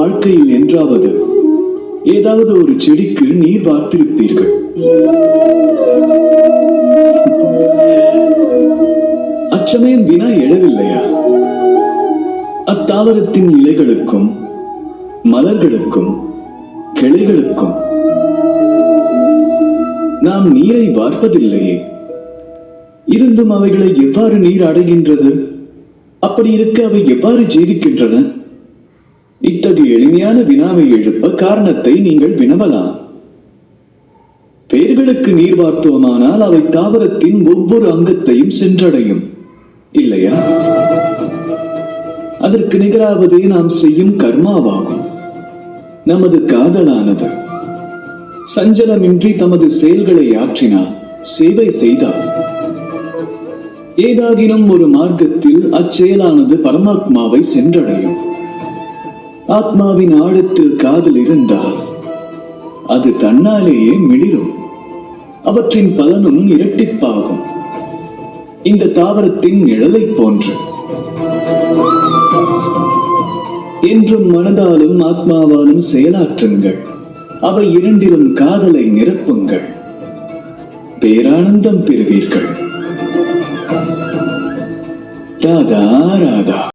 வாழ்க்கையில் என்றாவது ஏதாவது ஒரு செடிக்கு நீர் வார்த்திருப்பீர்கள். அச்சமயம் வினா எழவில்லையா? அத்தாவரத்தின் இலைகளுக்கும் மலர்களுக்கும் கிளைகளுக்கும் நாம் நீரை வார்ப்பதில்லையே, இருந்தும் அவைகளை எவ்வாறு நீர் அடைகின்றது? அப்படி இருக்க அவை எவ்வாறு ஜீவிக்கின்றன? இத்தகைய எளிமையான வினாவை எழுப்ப காரணத்தை நீங்கள் வினவலாம். வேர்களுக்கு நீர் வார்த்தோமானால் அவை தாவரத்தின் ஒவ்வொரு அங்கத்தையும் சென்றடையும், இல்லையா? அதற்கு நிகராவதே நாம் செய்யும் கர்மாவாகும். நமது காதலானது சஞ்சலமின்றி தமது செயல்களை ஆற்றினால், சேவை செய்தால், ஏதாகினும் ஒரு மார்க்கத்தில் அச்செயலானது பரமாத்மாவை சென்றடையும். ஆத்மாவின் ஆழத்தில் காதல் இருந்தால் அது தன்னாலேயே மிளிரும். அவற்றின் பலனும் இரட்டிப்பாகும். இந்த தாவரத்தின் நிழலை போன்று. என்றும் மனதாலும் ஆத்மாவாலும் செயலாற்றுங்கள். அவை இரண்டிலும் காதலை நிரப்புங்கள். பேரானந்தம் பெறுவீர்கள். ராதா ராதா.